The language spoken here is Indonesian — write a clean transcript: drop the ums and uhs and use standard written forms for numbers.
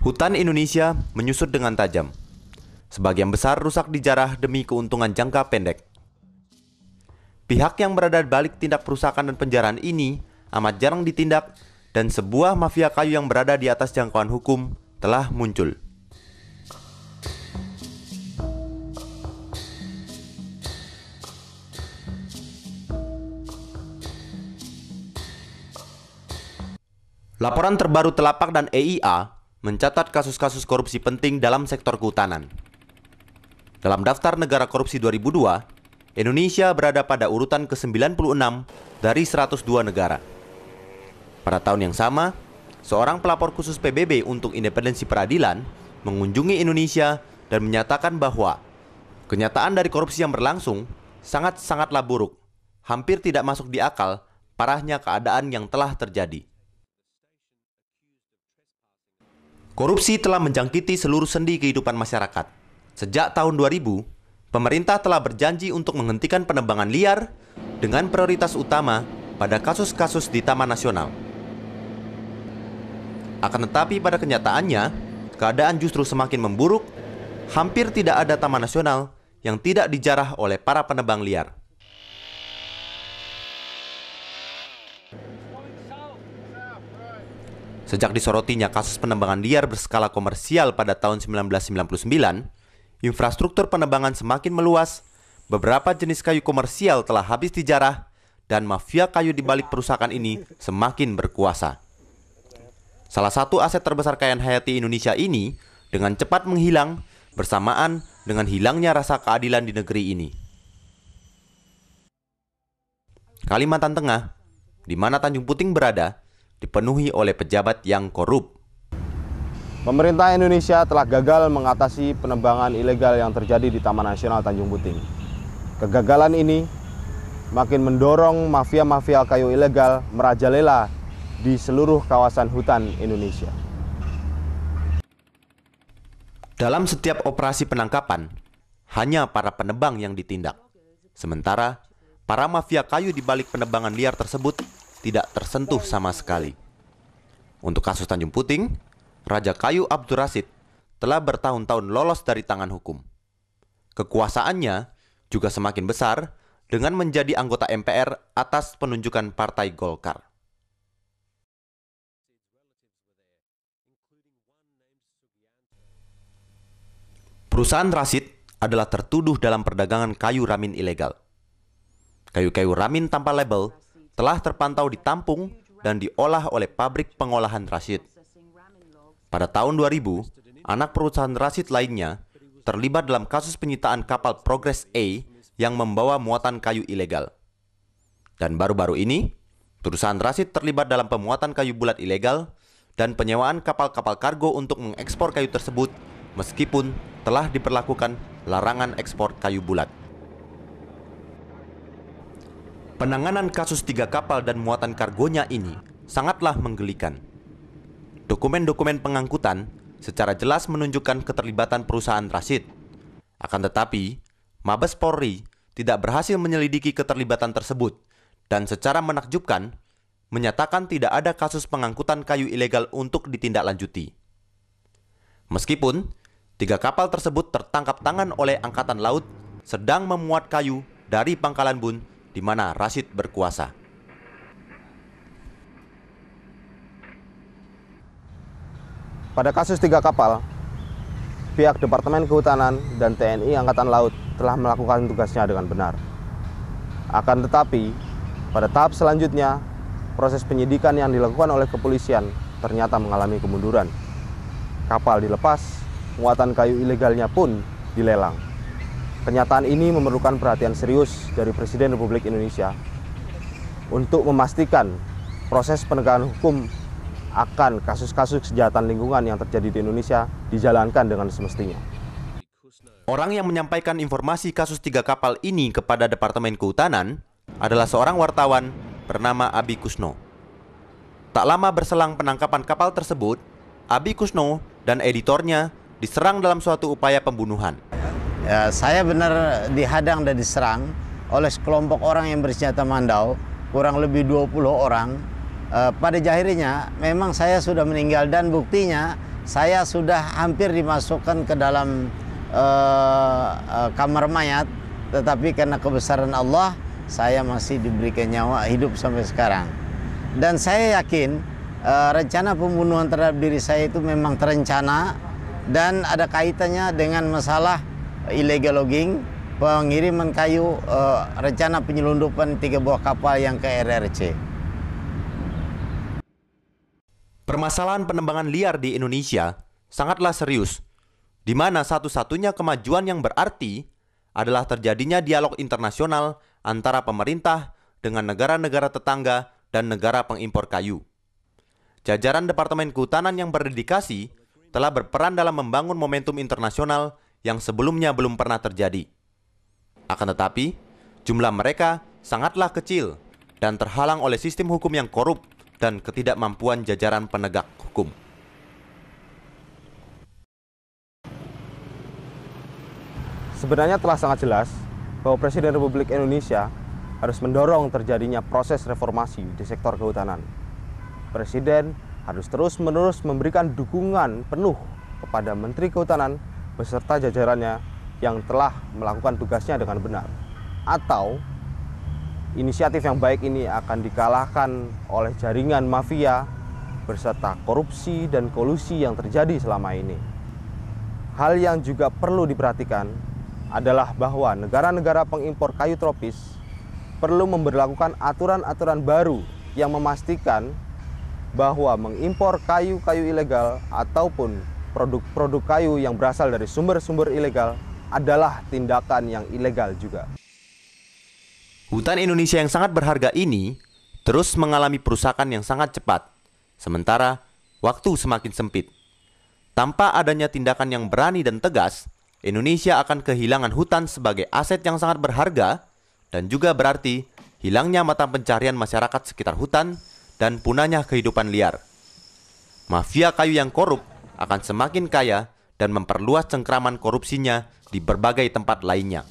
Hutan Indonesia menyusut dengan tajam. Sebagian besar rusak dijarah demi keuntungan jangka pendek. Pihak yang berada di balik tindak perusakan dan penjarahan ini amat jarang ditindak, dan sebuah mafia kayu yang berada di atas jangkauan hukum telah muncul. Laporan terbaru Telapak dan EIA mencatat kasus-kasus korupsi penting dalam sektor kehutanan. Dalam daftar negara korupsi 2002, Indonesia berada pada urutan ke-96 dari 102 negara. Pada tahun yang sama, seorang pelapor khusus PBB untuk independensi peradilan mengunjungi Indonesia dan menyatakan bahwa kenyataan dari korupsi yang berlangsung sangat-sangatlah buruk, hampir tidak masuk di akal parahnya keadaan yang telah terjadi. Korupsi telah menjangkiti seluruh sendi kehidupan masyarakat. Sejak tahun 2000, pemerintah telah berjanji untuk menghentikan penebangan liar dengan prioritas utama pada kasus-kasus di Taman Nasional. Akan tetapi pada kenyataannya, keadaan justru semakin memburuk. Hampir tidak ada Taman Nasional yang tidak dijarah oleh para penebang liar. Sejak disorotinya kasus penebangan liar berskala komersial pada tahun 1999, infrastruktur penebangan semakin meluas, beberapa jenis kayu komersial telah habis dijarah, dan mafia kayu di balik perusakan ini semakin berkuasa. Salah satu aset terbesar kekayaan hayati Indonesia ini dengan cepat menghilang bersamaan dengan hilangnya rasa keadilan di negeri ini. Kalimantan Tengah, di mana Tanjung Puting berada, dipenuhi oleh pejabat yang korup. Pemerintah Indonesia telah gagal mengatasi penebangan ilegal yang terjadi di Taman Nasional Tanjung Puting. Kegagalan ini makin mendorong mafia-mafia kayu ilegal merajalela di seluruh kawasan hutan Indonesia. Dalam setiap operasi penangkapan, hanya para penebang yang ditindak. Sementara, para mafia kayu di balik penebangan liar tersebut tidak tersentuh sama sekali. Untuk kasus Tanjung Puting, Raja Kayu Abdur Rasyid telah bertahun-tahun lolos dari tangan hukum. Kekuasaannya juga semakin besar dengan menjadi anggota MPR atas penunjukan Partai Golkar. Perusahaan Rasyid adalah tertuduh dalam perdagangan kayu ramin ilegal. Kayu-kayu ramin tanpa label telah terpantau ditampung dan diolah oleh pabrik pengolahan Rasyid. Pada tahun 2000, anak perusahaan Rasyid lainnya terlibat dalam kasus penyitaan kapal Progress A yang membawa muatan kayu ilegal. Dan baru-baru ini, perusahaan Rasyid terlibat dalam pemuatan kayu bulat ilegal dan penyewaan kapal-kapal kargo untuk mengekspor kayu tersebut meskipun telah diberlakukan larangan ekspor kayu bulat. Penanganan kasus 3 kapal dan muatan kargonya ini sangatlah menggelikan. Dokumen-dokumen pengangkutan secara jelas menunjukkan keterlibatan perusahaan Rasyid. Akan tetapi, Mabes Polri tidak berhasil menyelidiki keterlibatan tersebut dan secara menakjubkan menyatakan tidak ada kasus pengangkutan kayu ilegal untuk ditindaklanjuti. Meskipun 3 kapal tersebut tertangkap tangan oleh Angkatan Laut sedang memuat kayu dari Pangkalan Bun di mana Rasyid berkuasa. Pada kasus 3 kapal, pihak Departemen Kehutanan dan TNI Angkatan Laut telah melakukan tugasnya dengan benar. Akan tetapi, pada tahap selanjutnya, proses penyidikan yang dilakukan oleh kepolisian ternyata mengalami kemunduran. Kapal dilepas, muatan kayu ilegalnya pun dilelang. Kenyataan ini memerlukan perhatian serius dari Presiden Republik Indonesia untuk memastikan proses penegakan hukum akan kasus-kasus kejahatan lingkungan yang terjadi di Indonesia dijalankan dengan semestinya. Orang yang menyampaikan informasi kasus 3 kapal ini kepada Departemen Kehutanan adalah seorang wartawan bernama Abi Kusno. Tak lama berselang penangkapan kapal tersebut, Abi Kusno dan editornya diserang dalam suatu upaya pembunuhan. Ya, saya benar dihadang dan diserang oleh sekelompok orang yang bersenjata mandau, kurang lebih 20 orang. Pada akhirnya memang saya sudah meninggal dan buktinya Saya sudah hampir dimasukkan ke dalam kamar mayat, tetapi karena kebesaran Allah, saya masih diberikan nyawa hidup sampai sekarang. Dan saya yakin rencana pembunuhan terhadap diri saya itu memang terencana dan ada kaitannya dengan masalah illegal logging, pengiriman kayu, rencana penyelundupan 3 buah kapal yang ke RRC. Permasalahan penembangan liar di Indonesia sangatlah serius, di mana satu-satunya kemajuan yang berarti adalah terjadinya dialog internasional antara pemerintah dengan negara-negara tetangga dan negara pengimpor kayu. Jajaran Departemen Kehutanan yang berdedikasi telah berperan dalam membangun momentum internasional yang sebelumnya belum pernah terjadi. Akan tetapi, jumlah mereka sangatlah kecil dan terhalang oleh sistem hukum yang korup dan ketidakmampuan jajaran penegak hukum. Sebenarnya telah sangat jelas bahwa Presiden Republik Indonesia harus mendorong terjadinya proses reformasi di sektor kehutanan. Presiden harus terus-menerus memberikan dukungan penuh kepada Menteri Kehutanan beserta jajarannya yang telah melakukan tugasnya dengan benar. Atau inisiatif yang baik ini akan dikalahkan oleh jaringan mafia beserta korupsi dan kolusi yang terjadi selama ini. Hal yang juga perlu diperhatikan adalah bahwa negara-negara pengimpor kayu tropis perlu memberlakukan aturan-aturan baru yang memastikan bahwa mengimpor kayu-kayu ilegal ataupun produk-produk kayu yang berasal dari sumber-sumber ilegal adalah tindakan yang ilegal juga. Hutan Indonesia yang sangat berharga ini terus mengalami perusakan yang sangat cepat, sementara waktu semakin sempit. Tanpa adanya tindakan yang berani dan tegas, Indonesia akan kehilangan hutan sebagai aset yang sangat berharga dan juga berarti hilangnya mata pencarian masyarakat sekitar hutan dan punahnya kehidupan liar. Mafia kayu yang korup akan semakin kaya dan memperluas cengkraman korupsinya di berbagai tempat lainnya.